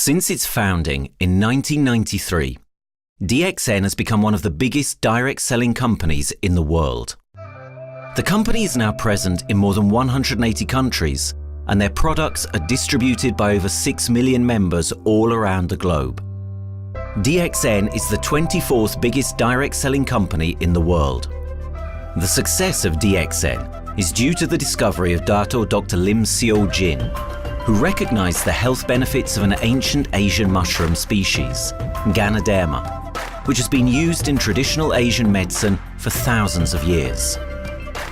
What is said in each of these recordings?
Since its founding in 1993, DXN has become one of the biggest direct selling companies in the world. The company is now present in more than 180 countries, and their products are distributed by over 6 million members all around the globe. DXN is the 24th biggest direct selling company in the world. The success of DXN is due to the discovery of Dr. Lim Seo Jin, who recognized the health benefits of an ancient Asian mushroom species, ganoderma, which has been used in traditional Asian medicine for thousands of years.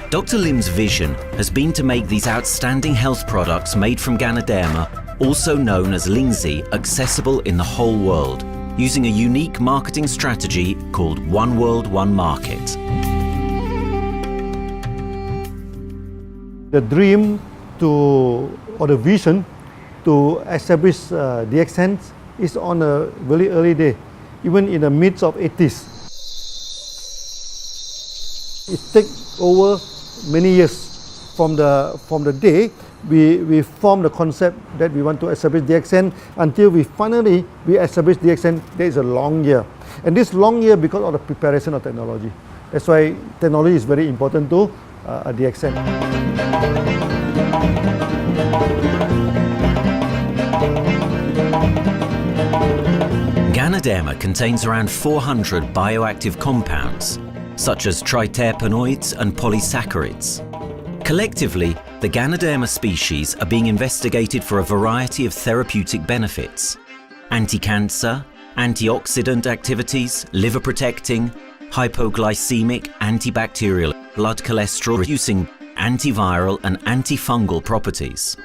Dr. Lim's vision has been to make these outstanding health products made from ganoderma, also known as Lingzi, accessible in the whole world, using a unique marketing strategy called One World, One Market. The dream or the vision to establish DXN is on a very early day, even in the midst of 80s. It takes over many years from the day we formed the concept that we want to establish DXN until we finally establish DXN. There is a long year, and this long year because of the preparation of technology. That's why technology is very important to DXN. Ganoderma contains around 400 bioactive compounds, such as triterpenoids and polysaccharides. Collectively, the Ganoderma species are being investigated for a variety of therapeutic benefits: anti-cancer, antioxidant activities, liver protecting, hypoglycemic, antibacterial, blood cholesterol reducing, antiviral and antifungal properties.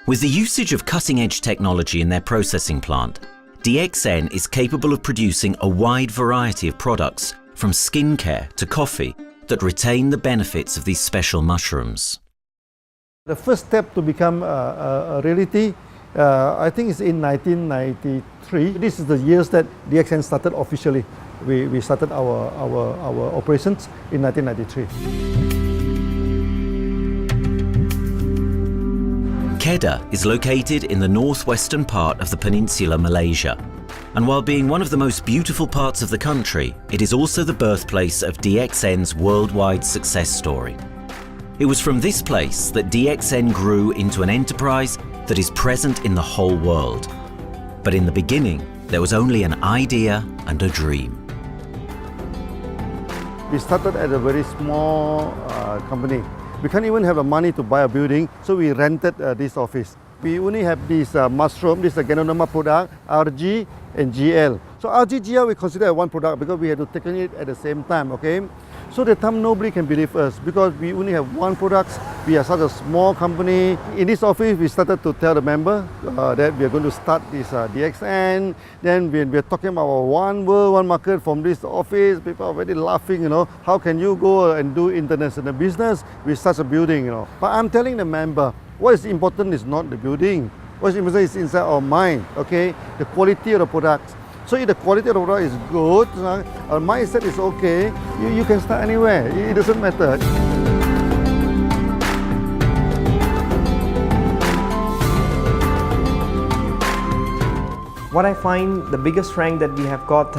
With the usage of cutting-edge technology in their processing plant, DXN is capable of producing a wide variety of products, from skincare to coffee, that retain the benefits of these special mushrooms. The first step to become a reality, I think, is in 1993. This is the years that DXN started officially. We started our operations in 1993. Kedah is located in the northwestern part of the peninsula Malaysia, and while being one of the most beautiful parts of the country, it is also the birthplace of DXN's worldwide success story. It was from this place that DXN grew into an enterprise that is present in the whole world. But in the beginning, there was only an idea and a dream. We started at a very small company. We can't even have the money to buy a building, so we rented this office. We only have this mushroom, this ganoderma product, RG and GL. So RG, GL we consider one product because we had to take it at the same time, okay? So the time nobody can believe us because we only have one product. We are such a small company. In this office, we started to tell the member that we are going to start this DXN. Then we are talking about one world, one market from this office. People are very laughing, how can you go and do international business with such a building, But I'm telling the member, what is important is not the building. What is important is inside our mind, okay? The quality of the product. So if the quality of the product is good, our mindset is okay, you can start anywhere. It doesn't matter. What I find the biggest strength that we have got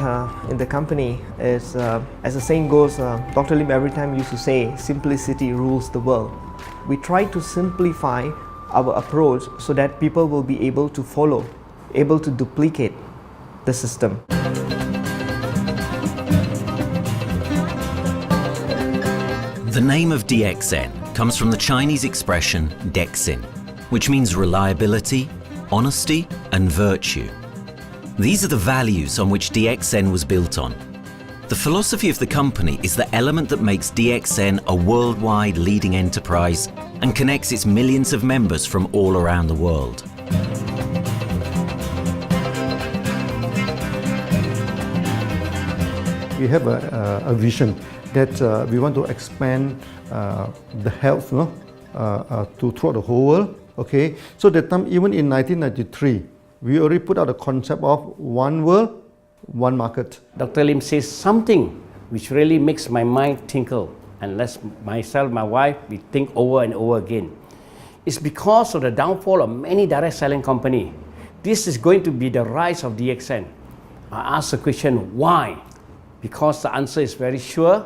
in the company is, as the saying goes, Dr. Lim every time used to say, simplicity rules the world. We try to simplify our approach so that people will be able to follow, able to duplicate the system. The name of DXN comes from the Chinese expression DXN, which means reliability, honesty, and virtue. These are the values on which DXN was built on. The philosophy of the company is the element that makes DXN a worldwide leading enterprise and connects its millions of members from all around the world. We have a vision that we want to expand the health to throughout the whole world. Okay, so that time, even in 1993, we already put out a concept of one world, one market. Dr. Lim says something which really makes my mind tinkle, and lets myself, my wife, we think over and over again. It's because of the downfall of many direct selling companies. This is going to be the rise of DXN. I ask the question, why? Because the answer is very sure,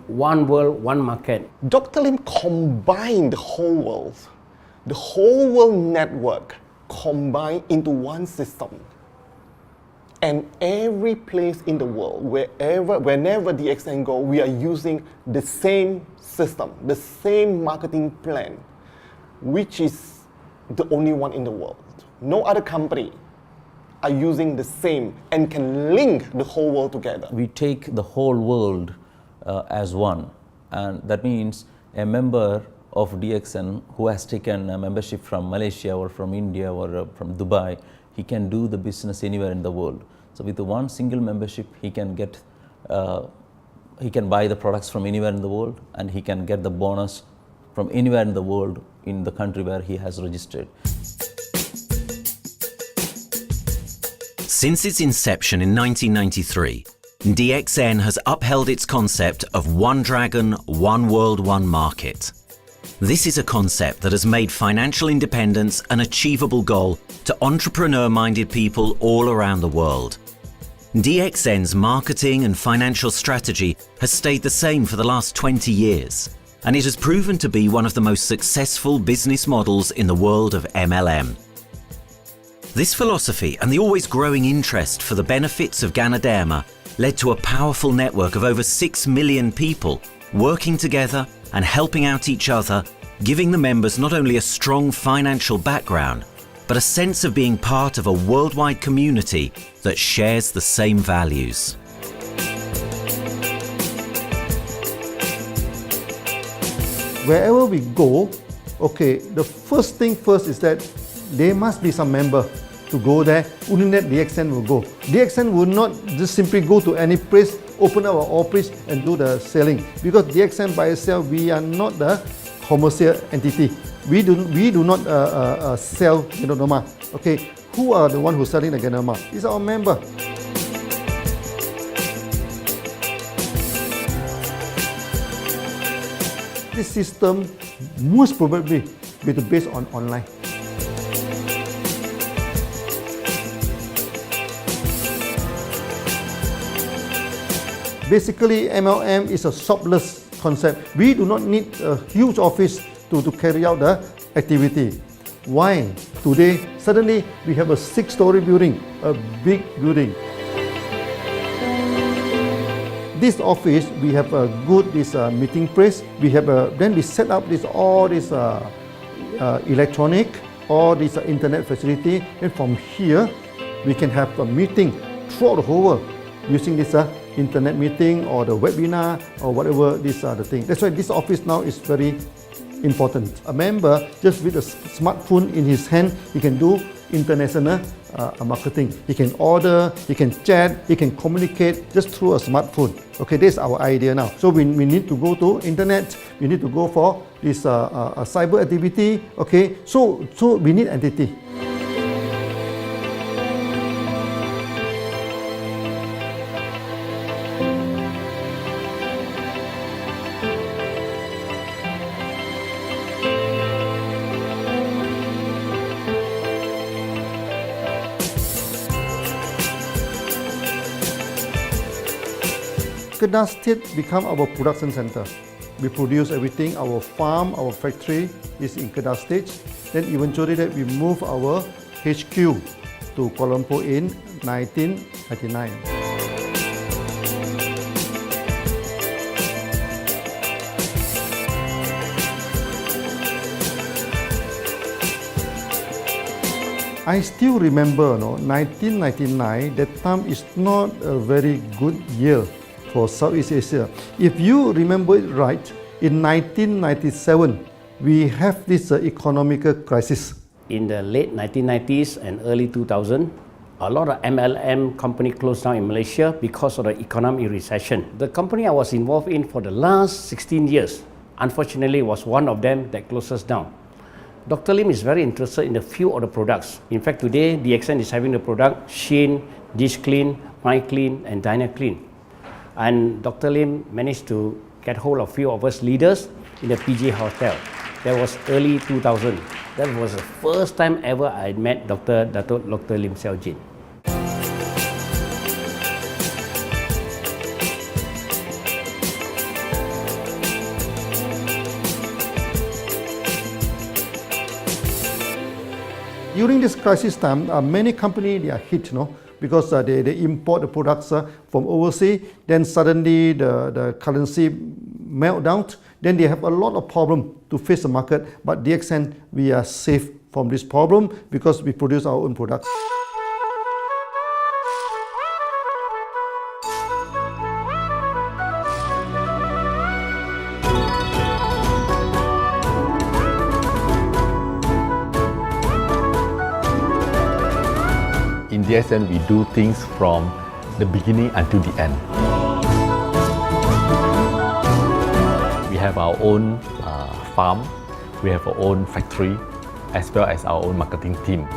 one world, one market. Dr. Lim combined the whole world network combined into one system. And every place in the world, whenever DXN go, we are using the same system, the same marketing plan, which is the only one in the world. No other company are using the same and can link the whole world together. We take the whole world as one, and that means a member of DXN who has taken a membership from Malaysia or from India or from Dubai, he can do the business anywhere in the world. So with the one single membership, he can get, he can buy the products from anywhere in the world, and he can get the bonus from anywhere in the world in the country where he has registered. Since its inception in 1993, DXN has upheld its concept of one dragon, one world, one market. This is a concept that has made financial independence an achievable goal to entrepreneur-minded people all around the world. DXN's marketing and financial strategy has stayed the same for the last 20 years, and it has proven to be one of the most successful business models in the world of MLM. This philosophy and the always growing interest for the benefits of ganoderma led to a powerful network of over 6 million people working together and helping out each other, giving the members not only a strong financial background, but a sense of being part of a worldwide community that shares the same values. Wherever we go, okay, the first thing first is that there must be some member to go there. Only that DXN will go. DXN will not just simply go to any place, open our office and do the selling. Because DXN by itself, we are not the commercial entity. We do not sell ganoderma. Okay, who are the one who's selling the ganoderma? It's our member. This system most probably will be based on online. Basically, MLM is a shopless concept. We do not need a huge office to carry out the activity. Why? Today, suddenly we have a 6-story building, a big building. This office, we have a good meeting place. We have then we set up all this electronic, all this internet facility, and from here we can have a meeting throughout the whole world using this internet meeting or the webinar or whatever these are the things. That's why this office now is very important. A member, just with a smartphone in his hand, he can do international marketing. He can order, he can chat, he can communicate just through a smartphone. Okay, that's our idea now. So we need to go to internet, we need to go for this cyber activity. Okay, so we need entity. Kedah State become our production center. We produce everything. Our farm, our factory is in Kedah State. Then eventually that we move our HQ to Kuala Lumpur in 1999. I still remember, 1999, that time is not a very good year for Southeast Asia. If you remember it right, in 1997, we have this economic crisis. In the late 1990s and early 2000, a lot of MLM company closed down in Malaysia because of the economic recession. The company I was involved in for the last 16 years, unfortunately, was one of them that closes down. Dr. Lim is very interested in a few of the products. In fact, today, DXN is having the product Sheen, Dish Clean, My Clean, and Diner Clean. And Dr. Lim managed to get hold of a few of us leaders in the PJ Hotel. That was early 2000. That was the first time ever I met Dr. Lim Xiaojin. During this crisis time, many companies they are hit, because they import the products from overseas. Then suddenly the currency melt down. Then they have a lot of problem to face the market. But DXN, we are safe from this problem because we produce our own products. In DXN, we do things from the beginning until the end. We have our own farm, we have our own factory, as well as our own marketing team.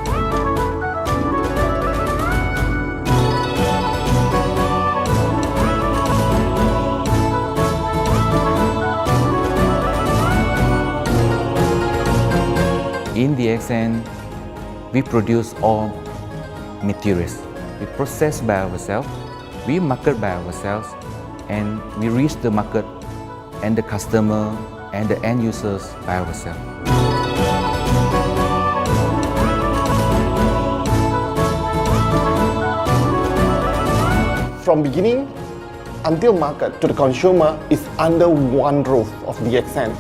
In DXN, we produce all materials. We process by ourselves, we market by ourselves, and we reach the market and the customer and the end users by ourselves. From beginning until market to the consumer is under one roof of DXN.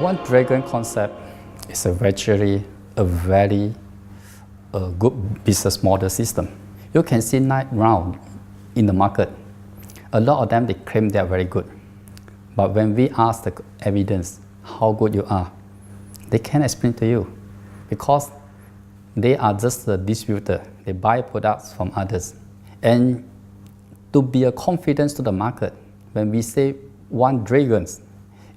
One dragon concept is a very good business model system. You can see now in the market, a lot of them they claim they are very good. But when we ask the evidence how good you are, they can't explain to you because they are just a distributor. They buy products from others. And to be a confidence to the market, when we say one dragon,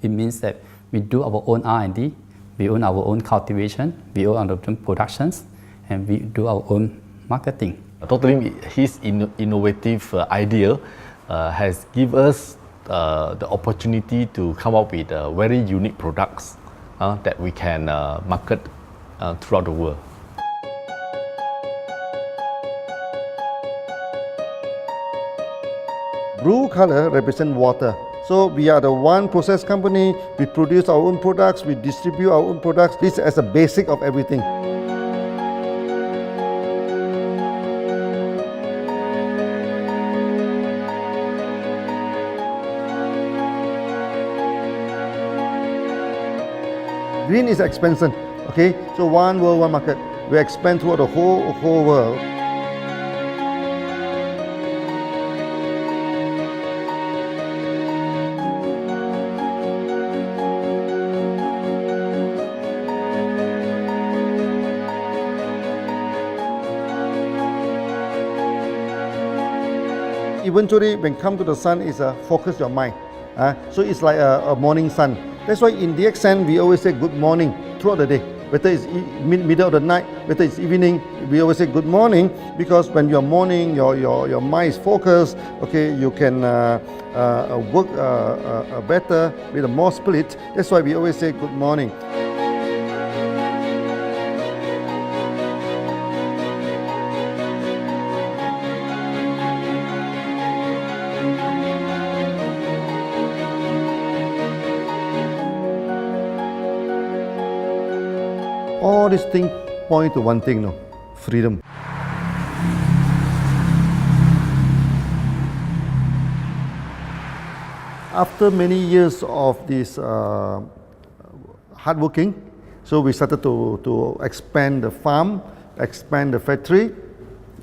it means that we do our own R&D, we own our own cultivation, we own our own productions, and we do our own marketing. Dr. Lim, his innovative idea has given us the opportunity to come up with very unique products that we can market throughout the world. Blue color represents water. So we are the one process company, we produce our own products, we distribute our own products. This is the basic of everything. Green is expansion, okay? So one world, one market. We expand throughout the whole world. Eventually, when come to the sun, is focus your mind. So it's like a morning sun. That's why in DXN, we always say good morning throughout the day. Whether it's middle of the night, whether it's evening, we always say good morning because when you're morning, your mind is focused. Okay, you can work better with a more spirit. That's why we always say good morning. All these things point to one thing, freedom. After many years of this hard working, so we started to expand the farm, expand the factory,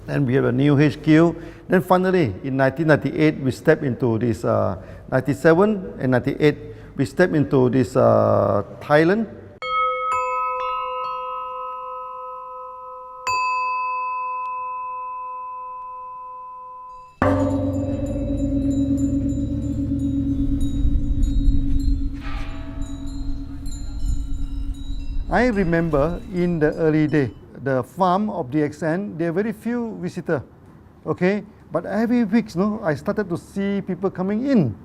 and we have a new HQ. Then finally, in 1998, we stepped into this, 97 and 98, we stepped into this Thailand. I remember in the early day, the farm of DXN, there are very few visitors, okay? But every week, I started to see people coming in.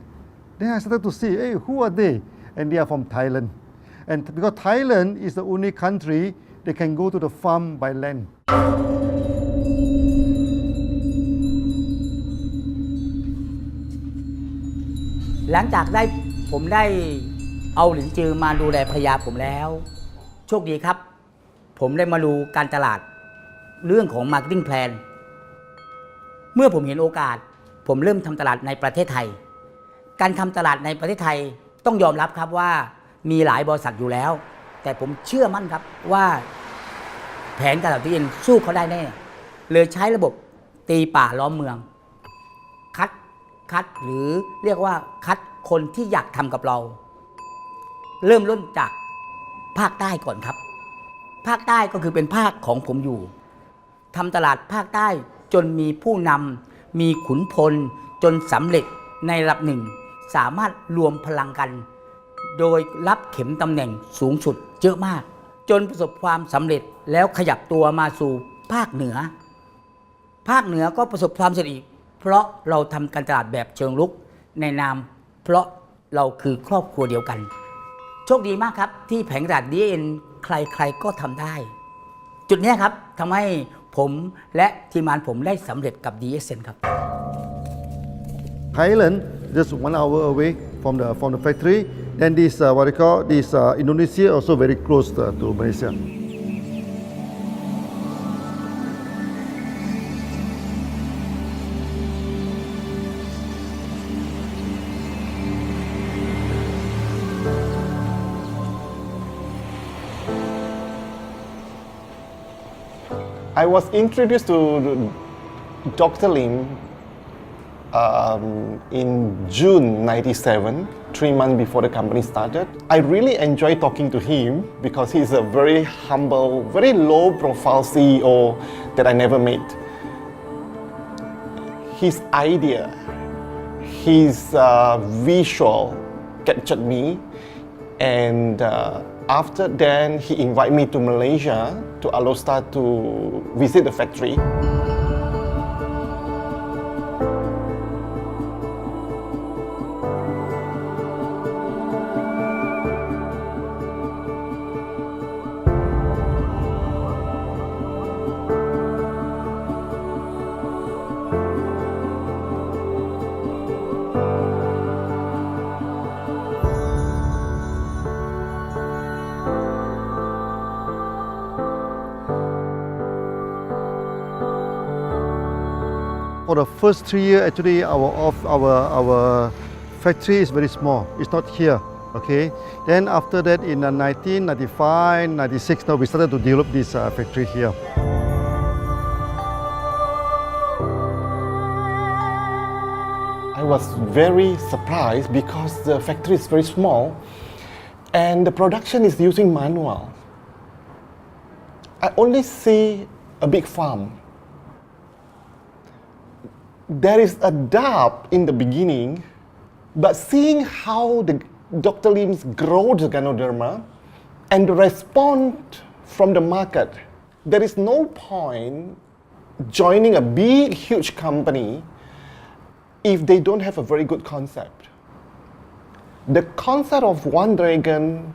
Then I started to see, hey, who are they? And they are from Thailand. And because Thailand is the only country they can go to the farm by land. หลังจากผมได้เอาหลินจือมาดูแลภรรยาผมแล้ว โชคดีครับ ผมได้มาดูการตลาดเรื่องของ Marketing Plan เมื่อผมเห็นโอกาสผมเริ่มทำตลาดในประเทศไทย การทำตลาดในประเทศไทยต้องยอมรับครับว่ามีหลายบริษัทอยู่แล้ว แต่ผมเชื่อมั่นครับว่าแผนการตลาดที่เองสู้เขาได้แน่เลยใช้ระบบตีป่าล้อมเมืองคัดหรือเรียกว่าคัดคนที่อยากทำกับเรา เริ่มต้นจากภาคใต้ก่อนครับภาคใต้ก็คือเป็นภาคของผมอยู่ทำตลาดภาคใต้จนมีผู้นำมีขุนพลจนสำเร็จในระดับหนึ่งสามารถรวมพลังกันโดยรับเข็มตำแหน่งสูงสุดเยอะมากจนประสบความสำเร็จแล้วขยับตัวมาสู่ภาคเหนือก็ประสบความสำเร็จอีกเพราะเราทำการตลาดแบบเชิงรุกในนามเพราะเราคือครอบครัวเดียวกันโชคดีมากครับที่แผงตลาด DXN ใครๆก็ทำได้จุดนี้ครับทำให้ผมและทีมงานผมได้สำเร็จกับ DXN ครับ Thailand just 1 hour away from the factory. Then this what they call this Indonesia also very close to Malaysia. I was introduced to Dr. Lim in June '97, 3 months before the company started. I really enjoyed talking to him because he's a very humble, very low-profile CEO that I never met. His idea, his visual captured me, and after then he invited me to Malaysia to Alostar to visit the factory. For the first 3 years, actually, our factory is very small. It's not here, okay. Then after that, in 1995, 96, now we started to develop this factory here. I was very surprised because the factory is very small, and the production is using manual. I only see a big farm. There is a doubt in the beginning, but seeing how Dr. Lim's grow the ganoderma and the response from the market, there is no point joining a big, huge company if they don't have a very good concept. The concept of One Dragon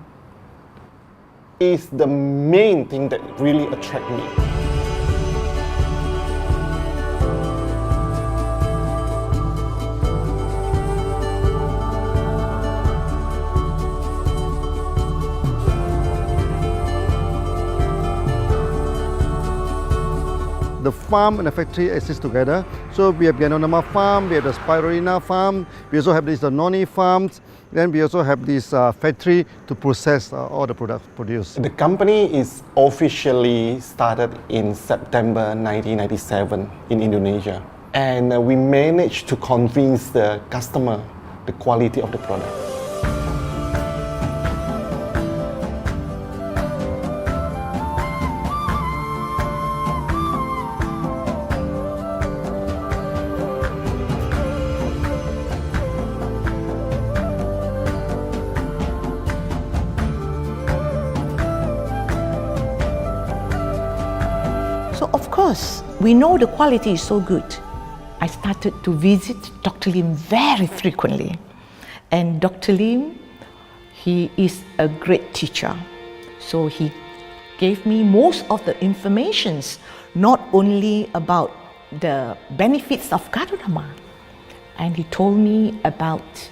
is the main thing that really attracts me. The farm and the factory exist together. So we have ganoderma farm, we have the spirulina farm, we also have the noni farms, then we also have this factory to process all the products produced. The company is officially started in September 1997 in Indonesia. And we managed to convince the customer the quality of the product. we know the quality is so good, I started to visit Dr. Lim very frequently. And Dr. Lim, he is a great teacher. So he gave me most of the informations, not only about the benefits of ganoderma, and he told me about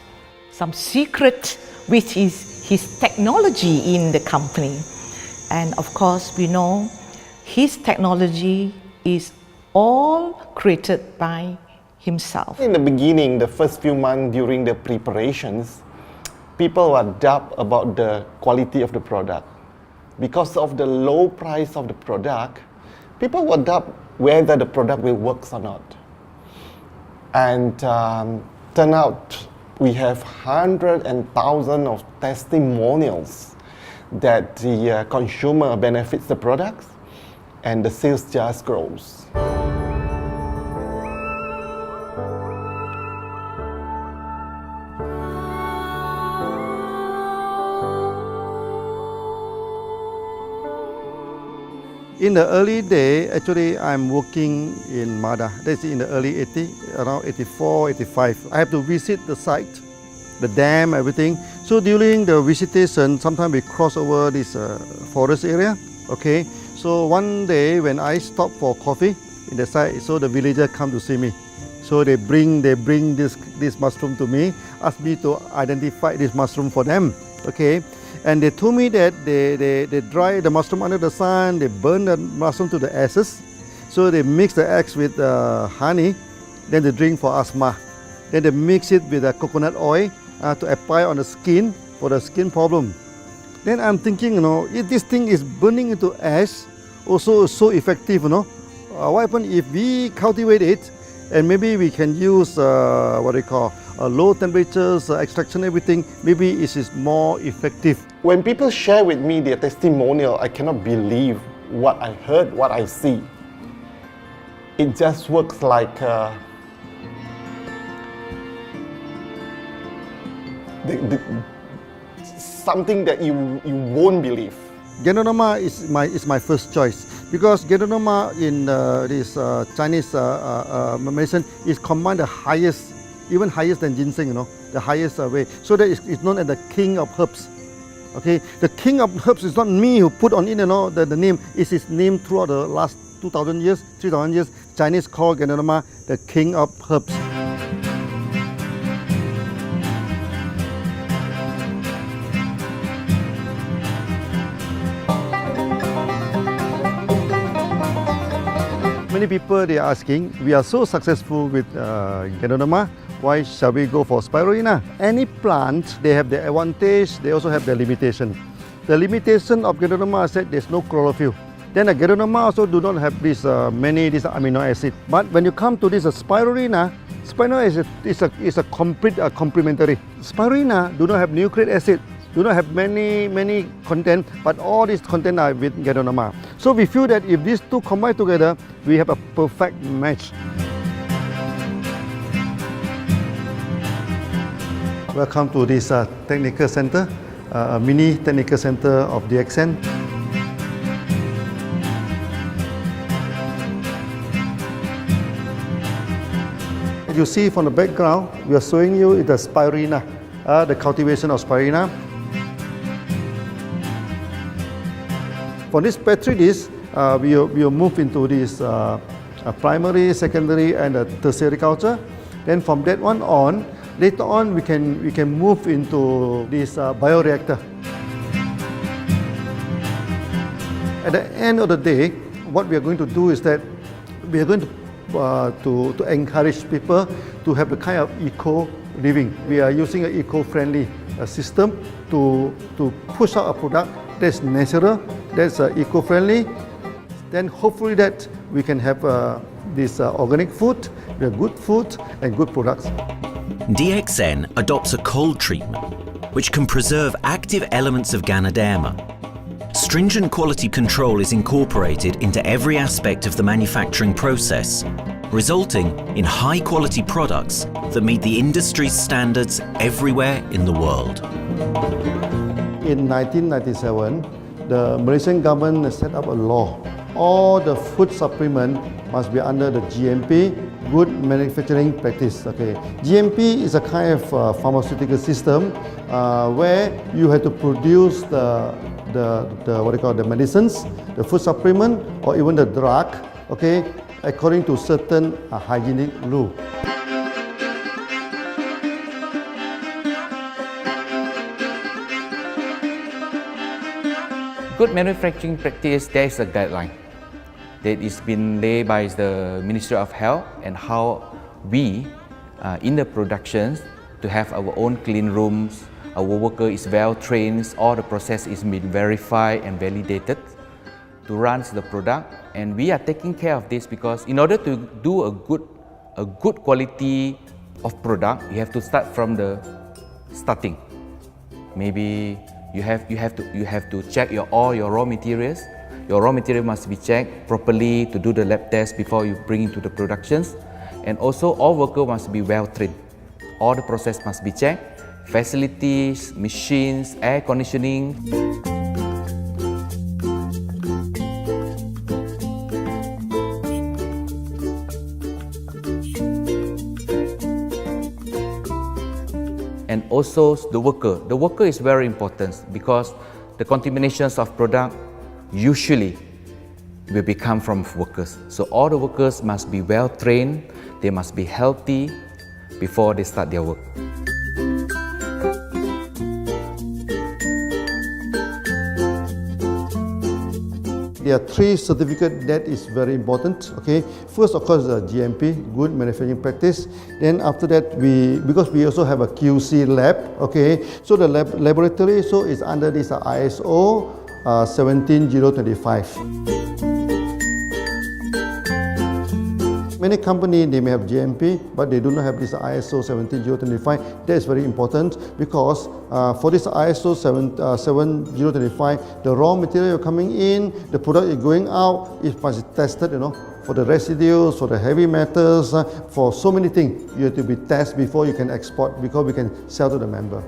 some secret, which is his technology in the company. And of course, we know his technology is all created by himself. In the beginning, the first few months during the preparations, people were doubt about the quality of the product. Because of the low price of the product, people were doubt whether the product will work or not. And turn out we have hundreds and thousands of testimonials that the consumer benefits the products and the sales just grows. In the early day, actually, I'm working in Mada. That's in the early 80s, around 84, 85. I have to visit the site, the dam, everything. So during the visitation, sometimes we cross over this forest area. Okay. So one day when I stop for coffee in the site, so the villager come to see me. So they bring this mushroom to me, ask me to identify this mushroom for them. Okay. And they told me that they dry the mushroom under the sun, they burn the mushroom to the ashes. So they mix the eggs with honey, then they drink for asthma. Then they mix it with coconut oil to apply on the skin for the skin problem. Then I'm thinking, if this thing is burning into ash, also so effective, what happens if we cultivate it and maybe we can use low temperatures, extraction, everything, maybe it is more effective. When people share with me their testimonial, I cannot believe what I heard, what I see. It just works like something that you won't believe. Ganoderma is my first choice because ganoderma in this Chinese medicine is combined the highest, even higher than ginseng, the highest way. So that it's known as the king of herbs. Okay, the king of herbs is not me who put on it, the name. It's his name throughout the last 2,000 years, 3,000 years. Chinese call ganoderma the king of herbs. Many people they are asking, we are so successful with ganoderma, why shall we go for spirulina? Any plant, they have their advantage, they also have their limitation. The limitation of ganoderma is that there's no chlorophyll. Then the ganoderma also do not have this many amino acid. But when you come to this spirulina, spirulina is a complete complementary. Spirulina do not have nucleic acid, do not have many content, but all these content are with ganoderma. So we feel that if these two combine together, we have a perfect match. Welcome to this technical center, a mini technical center of DXN. As you see from the background, we are showing you the spirulina, the cultivation of spirulina. For this petri dish, we will move into this primary, secondary, and tertiary culture. Then from that one on, later on we can move into this bioreactor. At the end of the day, what we are going to do is that we are going to encourage people to have the kind of eco living. We are using an eco-friendly system to push out a product that's natural, that's eco-friendly. Then hopefully that we can have this organic food, good food and good products. DXN adopts a cold treatment which can preserve active elements of ganoderma. Stringent quality control is incorporated into every aspect of the manufacturing process, resulting in high-quality products that meet the industry's standards everywhere in the world. In 1997, the Malaysian government set up a law. All the food supplement must be under the GMP, Good Manufacturing Practice. Okay, GMP is a kind of pharmaceutical system where you have to produce the what you call the medicines, the food supplement, or even the drug. Okay, according to certain hygienic rule. Good manufacturing practice, there is a guideline that is been laid by the Ministry of Health and how we in the productions to have our own clean rooms, our worker is well trained, all the process is been verified and validated to run the product, and we are taking care of this because in order to do a good quality of product, you have to start from the starting. Maybe you have to check all your raw materials. Your raw material must be checked properly to do the lab test before you bring into the productions. And also all workers must be well trained. All the process must be checked. Facilities, machines, air conditioning. And also the worker. The worker is very important because the contaminations of product usually will become from workers. So all the workers must be well trained, they must be healthy before they start their work. There are 3 certificates that is very important. Okay, first of course the GMP, Good Manufacturing Practice. Then after that because we also have a QC lab. Okay, so the laboratory so is under this ISO 17025. Many companies they may have GMP, but they do not have this ISO 17025. That is very important because for this ISO 7025, the raw material coming in, the product is going out, it must be tested, for the residues, for the heavy metals, for so many things. You have to be tested before you can export, because we can sell to the member.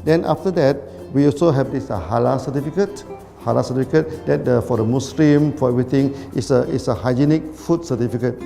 Then after that, we also have this halal certificate. Halal certificate that for the Muslim, for everything, is a hygienic food certificate.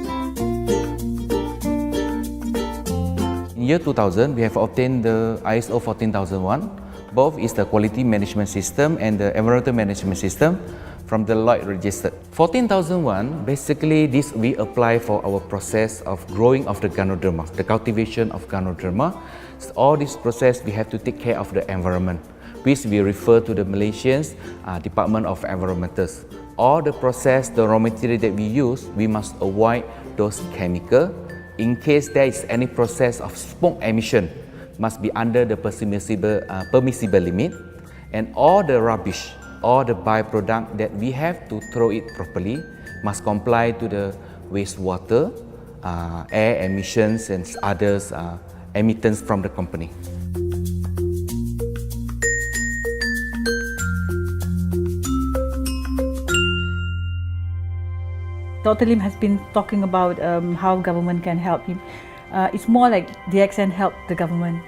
In year 2000, we have obtained the ISO 14001. Both is the quality management system and the environmental management system from the Lloyd registered. 14001, basically this we apply for our process of growing of the ganoderma, the cultivation of ganoderma. So all this process we have to take care of the environment, which we refer to the Malaysians Department of Environmentals. All the process, the raw material that we use, we must avoid those chemicals. In case there is any process of smoke emission, must be under the permissible limit, and all the rubbish, all the byproduct that we have to throw it properly must comply to the wastewater, air emissions and others emittance from the company. Dr. Lim has been talking about how government can help him. It's more like DXN helped the government,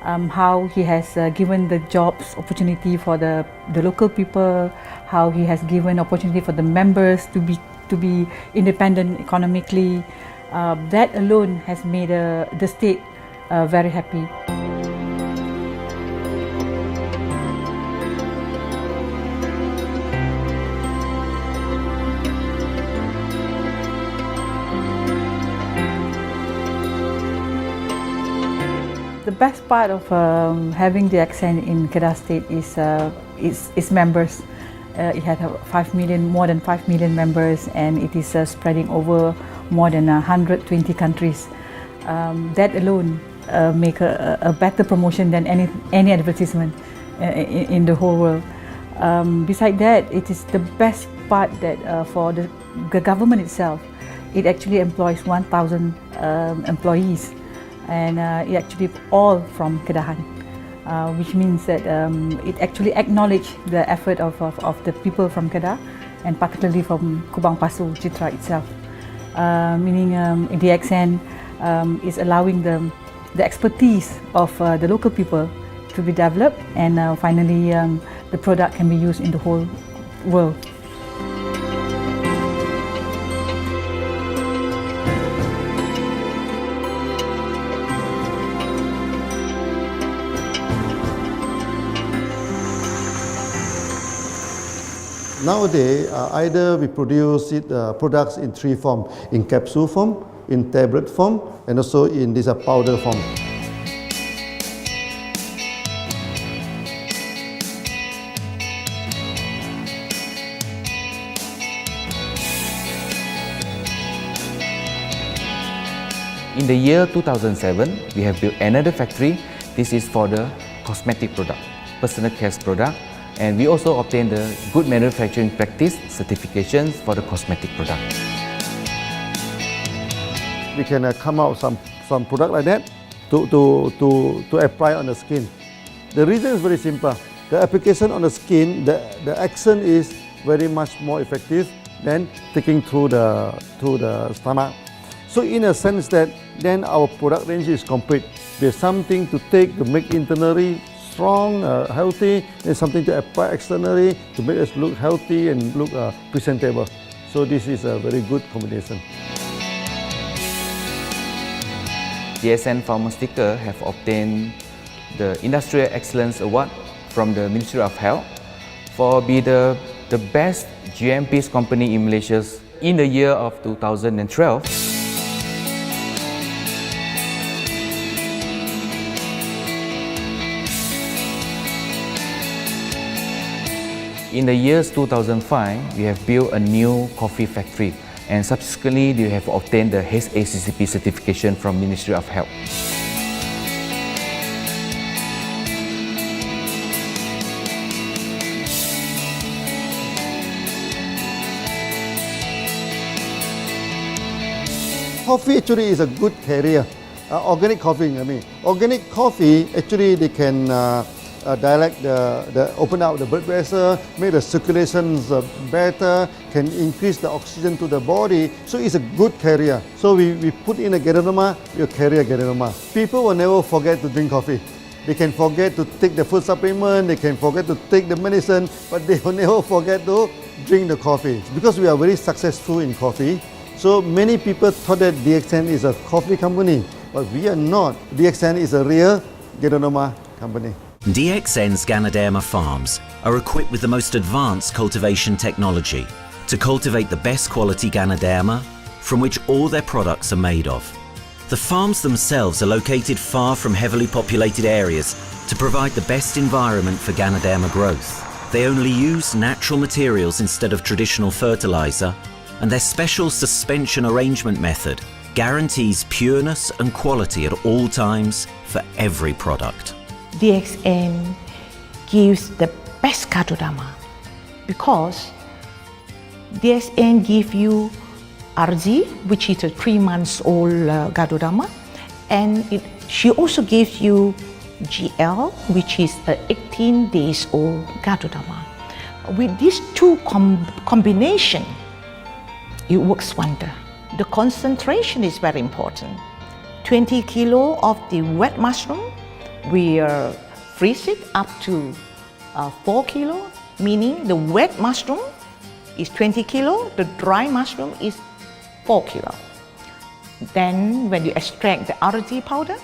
how he has given the jobs opportunity for the local people, how he has given opportunity for the members to be independent economically. That alone has made the state very happy. The best part of having the DXN in Kedah State is members. It had more than 5 million members, and it is spreading over more than 120 countries. That alone make a better promotion than any advertisement in the whole world. Besides that, it is the best part that for the government itself, it actually employs 1,000 employees. And it actually all from Kedahan, which means that it actually acknowledges the effort of the people from Kedah, and particularly from Kubang Pasu Citra itself. Meaning DXN is allowing the expertise of the local people to be developed, and finally the product can be used in the whole world. Nowadays, either we produce products in three forms: in capsule form, in tablet form, and also in this powder form. In the year 2007, we have built another factory. This is for the cosmetic product, personal care product, and we also obtained the good manufacturing practice certifications for the cosmetic product. We can come out some product like that to apply on the skin. The reason is very simple. The application on the skin, the action is very much more effective than taking through the stomach. So in a sense that then our product range is complete. There's something to take to make internally strong, healthy, and something to apply externally to make us look healthy and look presentable. So this is a very good combination. DXN Pharmaceutical have obtained the Industrial Excellence Award from the Ministry of Health for being the best GMP company in Malaysia in the year of 2012. In the years 2005, we have built a new coffee factory, and subsequently we have obtained the HACCP certification from Ministry of Health. Coffee actually is a good carrier. Organic coffee, Organic coffee, actually they can dilate open up the blood vessel, make the circulations better, can increase the oxygen to the body. So it's a good carrier. So we put in a ganoderma, you carry a ganoderma. People will never forget to drink coffee. They can forget to take the food supplement, they can forget to take the medicine, but they will never forget to drink the coffee. Because we are very successful in coffee, so many people thought that DXN is a coffee company, but we are not. DXN is a real ganoderma company. DXN's ganoderma farms are equipped with the most advanced cultivation technology to cultivate the best quality ganoderma from which all their products are made of. The farms themselves are located far from heavily populated areas to provide the best environment for ganoderma growth. They only use natural materials instead of traditional fertilizer, and their special suspension arrangement method guarantees pureness and quality at all times for every product. DXN gives the best ganoderma because DXN gives you RZ, which is a 3 months old ganoderma, and she also gives you GL, which is a 18 days old ganoderma. With these two combination, it works wonder. The concentration is very important. 20 kilo of the wet mushroom, we freeze it up to 4 kilo, meaning the wet mushroom is 20 kilo, the dry mushroom is 4 kilo. Then when you extract the RZ powder,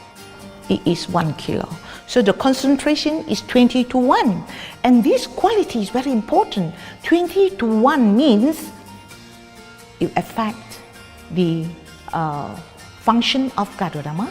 it is 1 kilo. So the concentration is 20 to 1. And this quality is very important. 20 to 1 means it affects the function of ganoderma.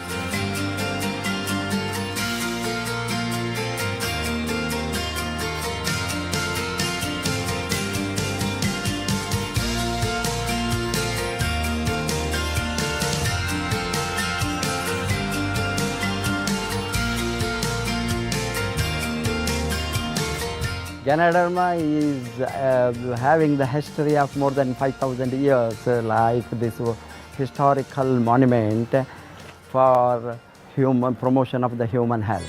Ganoderma is having the history of more than 5,000 years, like this historical monument for human promotion of the human health.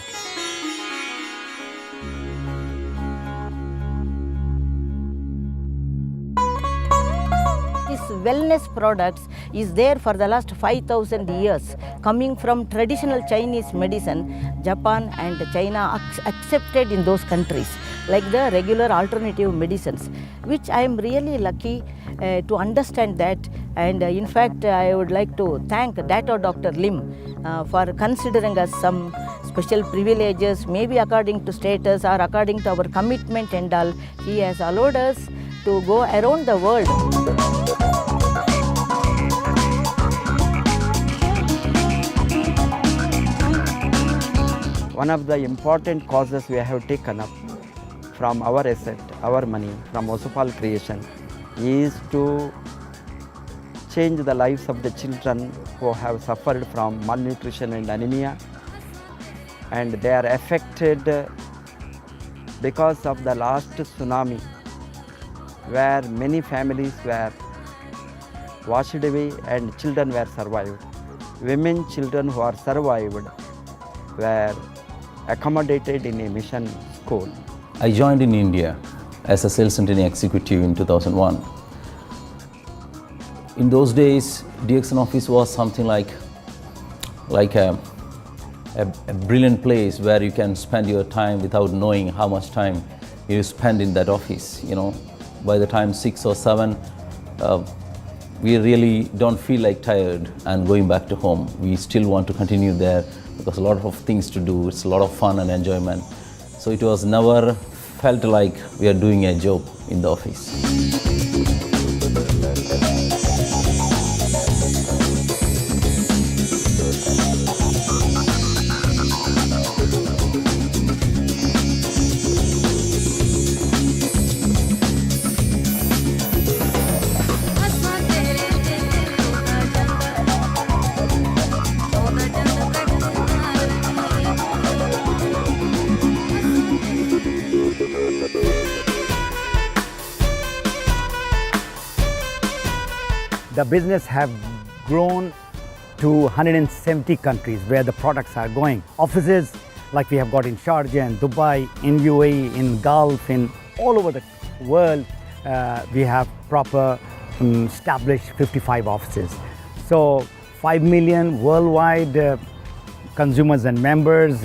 This wellness products is there for the last 5,000 years, coming from traditional Chinese medicine. Japan and China accepted in those countries, like the regular alternative medicines, which I am really lucky to understand that. And in fact, I would like to thank Dr. Lim for considering us some special privileges, maybe according to status or according to our commitment and all. He has allowed us to go around the world. One of the important causes we have taken up from our asset, our money, from Osopal creation, is to change the lives of the children who have suffered from malnutrition and anemia, and they are affected because of the last tsunami, where many families were washed away and children were survived. Women, children who are survived were accommodated in a mission school. I joined in India as a sales and training executive in 2001. In those days, DXN office was something like a brilliant place where you can spend your time without knowing how much time you spend in that office. You know, by the time 6 or 7, we really don't feel like tired and going back to home. We still want to continue there because a lot of things to do. It's a lot of fun and enjoyment. So it was never felt like we are doing a job in the office. The business have grown to 170 countries where the products are going. Offices like we have got in Sharjah and Dubai, in UAE, in Gulf, in all over the world, we have proper established 55 offices. So 5 million worldwide consumers and members.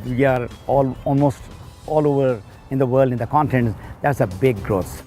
We are almost all over in the world, in the continents. That's a big growth.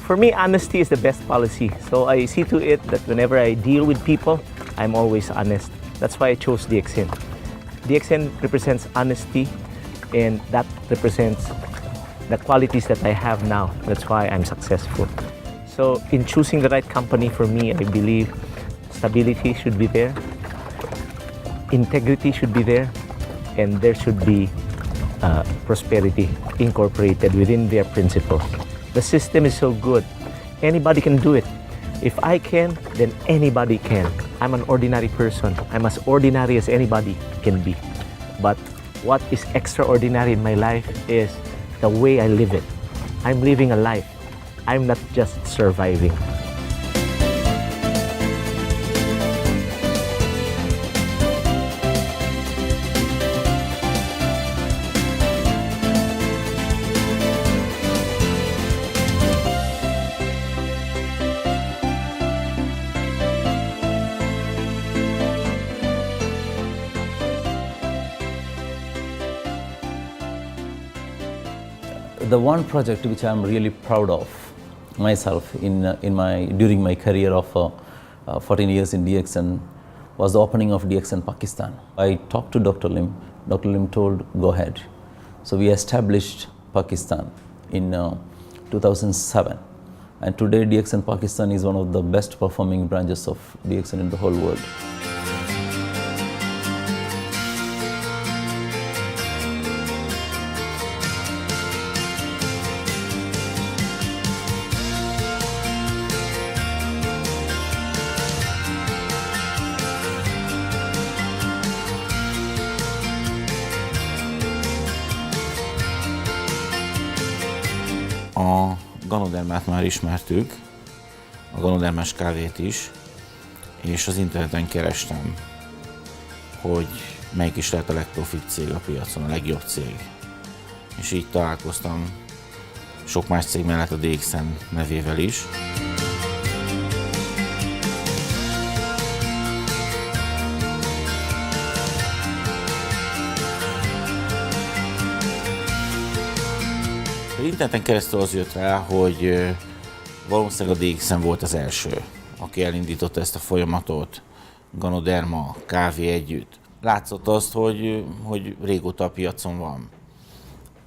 For me, honesty is the best policy. So I see to it that whenever I deal with people, I'm always honest. That's why I chose DXN. DXN represents honesty, and that represents the qualities that I have now. That's why I'm successful. So in choosing the right company for me, I believe stability should be there, integrity should be there, and there should be prosperity incorporated within their principles. The system is so good. Anybody can do it. If I can, then anybody can. I'm an ordinary person. I'm as ordinary as anybody can be. But what is extraordinary in my life is the way I live it. I'm living a life. I'm not just surviving. The one project which I'm really proud of myself during my career of 14 years in DXN was the opening of DXN Pakistan. I talked to Dr. Lim. Dr. Lim told, go ahead. So we established Pakistan in 2007. And today DXN Pakistan is one of the best performing branches of DXN in the whole world. A ganodermát már ismertük, a ganodermás kávét is, és az interneten kerestem, hogy melyik is lehet a legprofibb cég a piacon, a legjobb cég. És így találkoztam sok más cég mellett a DXN nevével is. Interneten keresztül az jött rá, hogy valószínűleg a DXN volt az első, aki elindította ezt a folyamatot, ganoderma, kávé együtt. Látszott azt, hogy régóta a piacon van.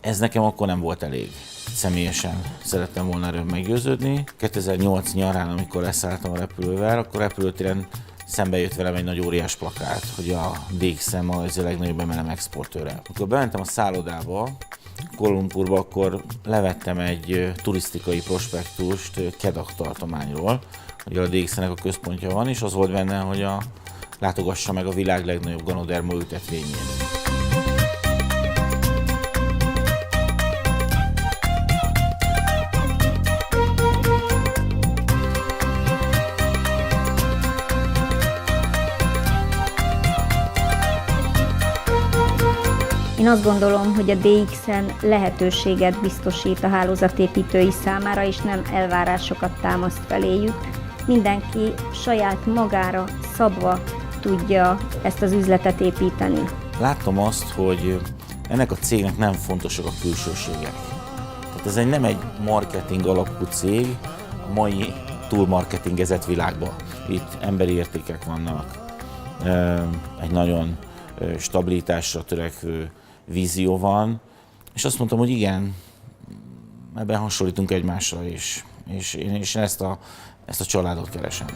Ez nekem akkor nem volt elég. Személyesen szerettem volna erről meggyőződni. 2008 nyarán, amikor leszálltam a repülővel, akkor repülőtéren szembe jött velem egy nagy óriás plakát, hogy a DXN az a legnagyobb MLM exportőre. Amikor bementem a szállodába, Kuala Lumpurba, akkor levettem egy turisztikai prospektust Kedah tartományról, hogy a DXN-nek a központja van, és az volt benne, hogy látogassa meg a világ legnagyobb ganoderma ültetvényét. Én azt gondolom, hogy a DXN lehetőséget biztosít a hálózatépítői számára, és nem elvárásokat támaszt feléjük. Mindenki saját magára szabva tudja ezt az üzletet építeni. Láttam azt, hogy ennek a cégnek nem fontosak a külsőségek. Tehát ez nem egy marketing alapú cég a mai túlmarketingezett világban. Itt emberi értékek vannak, egy nagyon stabilitásra törekvő vízió van, és azt mondtam, hogy igen, ebben hasonlítunk egymásra is, és én ezt a családot keresem.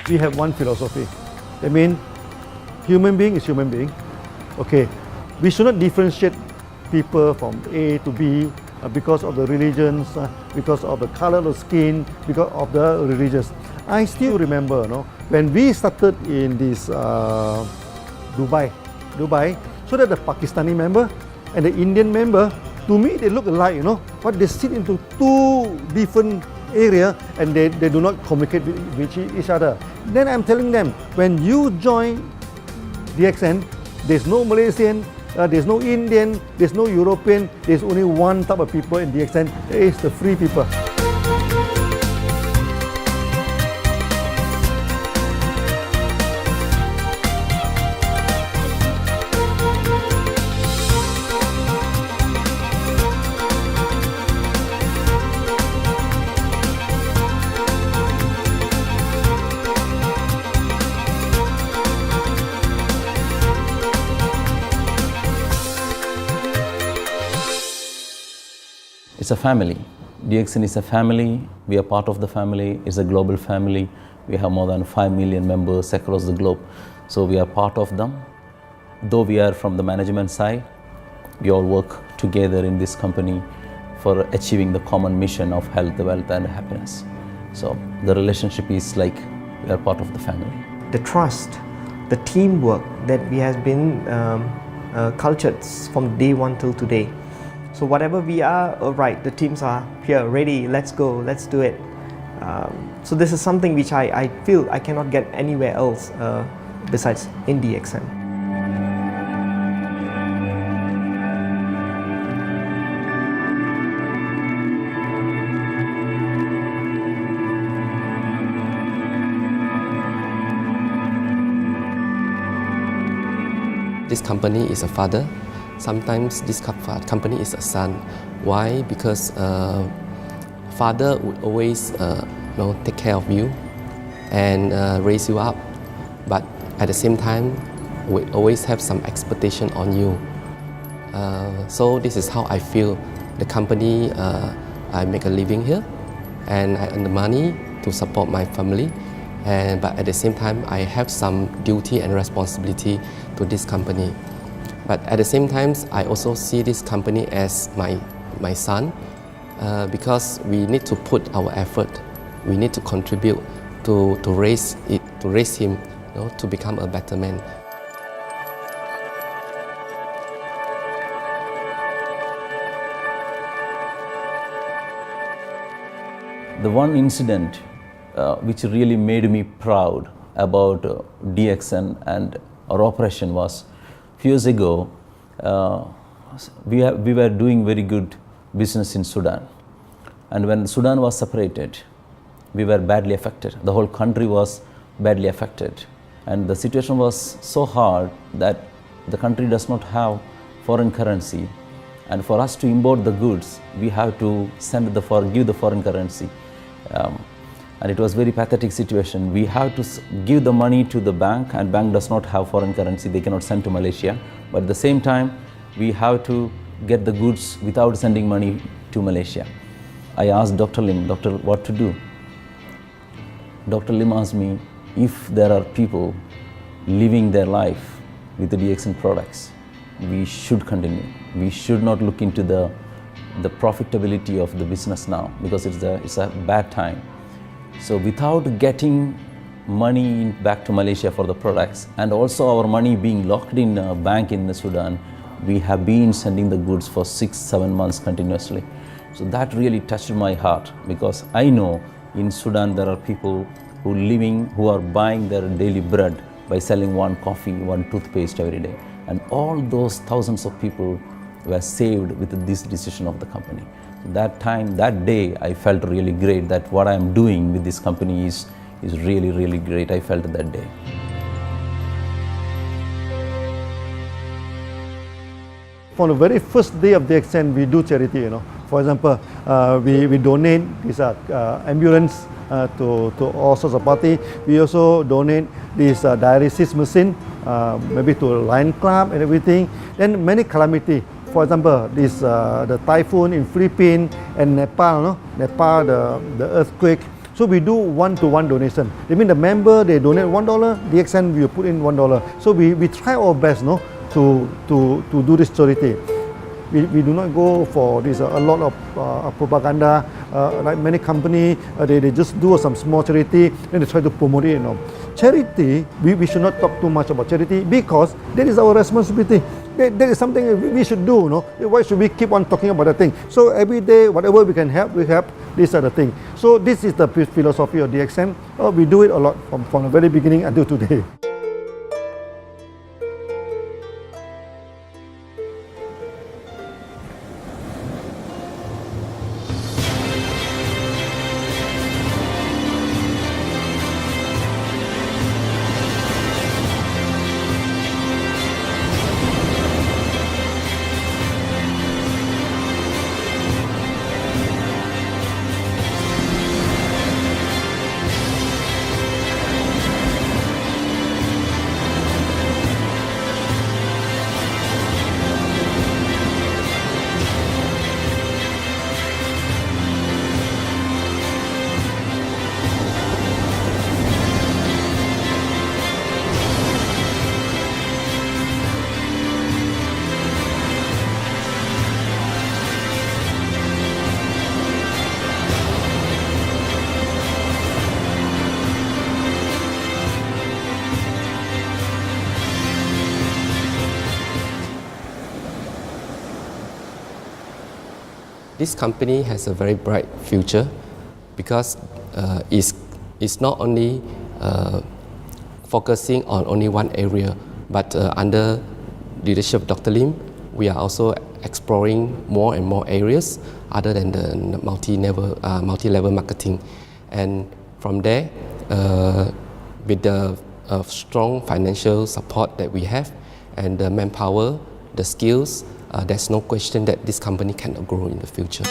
We have one philosophy. I mean, human being is human being. Okay, we should not differentiate people from A to B because of the religions, because of the color of skin, because of the religious. I still remember, when we started in this Dubai, so that the Pakistani member and the Indian member, to me they look alike, but they sit into two different area and they do not communicate with each other. Then I'm telling them, when you join DXN, there's no Malaysian, there's no Indian, there's no European, there's only one type of people in DXN, that is the free people. It's a family. DXN is a family. We are part of the family. It's a global family. We have more than 5 million members across the globe. So we are part of them. Though we are from the management side, we all work together in this company for achieving the common mission of health, wealth and happiness. So the relationship is like we are part of the family. The trust, the teamwork that we have been cultured from day one till today. So whatever we are, right, the teams are here, ready, let's go, let's do it. So this is something which I feel I cannot get anywhere else besides in DXN. This company is a father. Sometimes this company is a son. Why? Because father would always take care of you, and raise you up. But at the same time, we always have some expectation on you. So this is how I feel. The company, I make a living here, and I earn the money to support my family. But at the same time, I have some duty and responsibility to this company. But at the same time, I also see this company as my son, because we need to put our effort. We need to contribute to raise him, to become a better man. The one incident which really made me proud about DXN and our operation was few years ago. We were doing very good business in Sudan, and when Sudan was separated, we were badly affected. The whole country was badly affected, and the situation was so hard that the country does not have foreign currency, and for us to import the goods, we have to give the foreign currency. And it was very pathetic situation. We have to give the money to the bank, and bank does not have foreign currency. They cannot send to Malaysia. But at the same time, we have to get the goods without sending money to Malaysia. I asked Dr. Lim, doctor, what to do? Dr. Lim asked me if there are people living their life with the DXN products, we should continue. We should not look into the profitability of the business now, because it's a bad time. So without getting money back to Malaysia for the products, and also our money being locked in a bank in Sudan, we have been sending the goods for 6-7 months continuously. So that really touched my heart, because I know in Sudan there are people who are buying their daily bread by selling one coffee, one toothpaste every day. And all those thousands of people were saved with this decision of the company. That time, that day, I felt really great that what I am doing with this company is really, really great. I felt that day. From the very first day of DXN, we do charity. For example, we donate this ambulance to all sorts of party. We also donate this dialysis machine, maybe to Lion Club and everything. Then many calamity. For example, this the typhoon in Philippines and Nepal, the earthquake. So we do one-to-one donation. They mean the member, they donate $1, DXN will put in $1. So we try our best, to do this charity. We do not go for this a lot of propaganda. Like many companies, they just do some small charity and they try to promote it. Charity, we should not talk too much about charity, because that is our responsibility. That is something we should do. Why should we keep on talking about the thing? So every day, whatever we can help, we help. These are the things. So this is the philosophy of DXN. We do it a lot from the very beginning until today. This company has a very bright future, because it's not only focusing on only one area, but under leadership of Dr. Lim, we are also exploring more and more areas other than the multi-level marketing. And from there, with the strong financial support that we have and the manpower, the skills, there's no question that this company cannot grow in the future.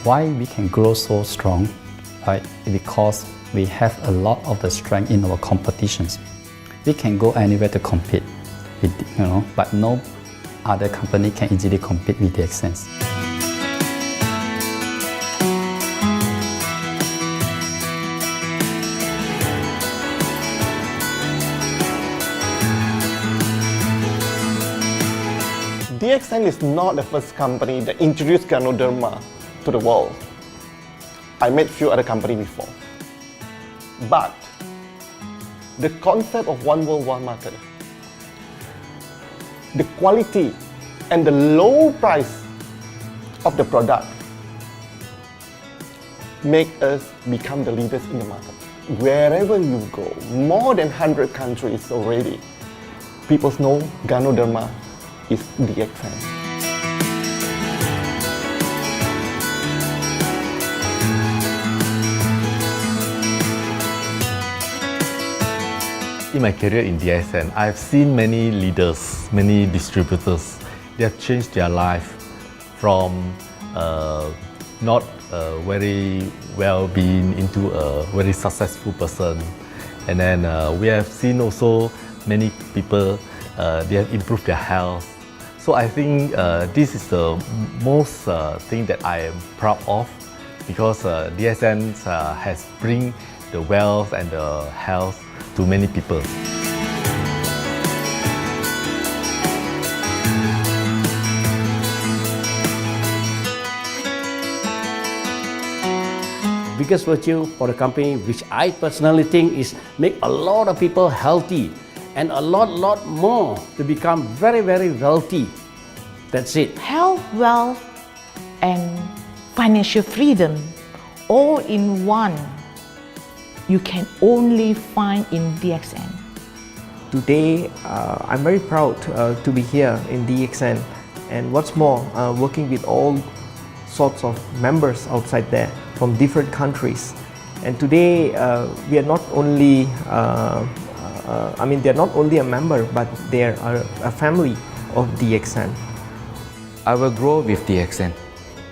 Why we can grow so strong? Right? Because we have a lot of the strength in our competitions. We can go anywhere to compete, but no other company can easily compete with DXN. DXN is not the first company that introduced ganoderma to the world. I met few other companies before. But the concept of one world, one market, the quality and the low price of the product make us become the leaders in the market. Wherever you go, more than 100 countries already, people know ganoderma is DXN. In my career in DXN, I've seen many leaders, many distributors. They have changed their life from not very well-being into a very successful person. And then we have seen also many people, they have improved their health. So I think this is the most thing that I am proud of, because DXN has bring the wealth and the health to many people. Biggest virtue for the company, which I personally think is make a lot of people healthy and a lot more to become very wealthy. That's it. Health, wealth, and financial freedom all in one. You can only find in DXN. Today, I'm very proud to be here in DXN, and what's more, working with all sorts of members outside there from different countries. And today, we are not only, they're not only a member, but they are a family of DXN. I will grow with DXN,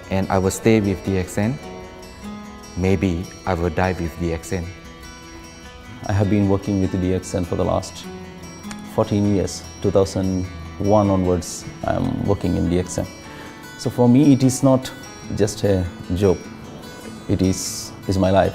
and I will stay with DXN. Maybe I will die with DXN. I have been working with DXN for the last 14 years. 2001 onwards, I am working in DXN. So for me, it is not just a job. It is my life.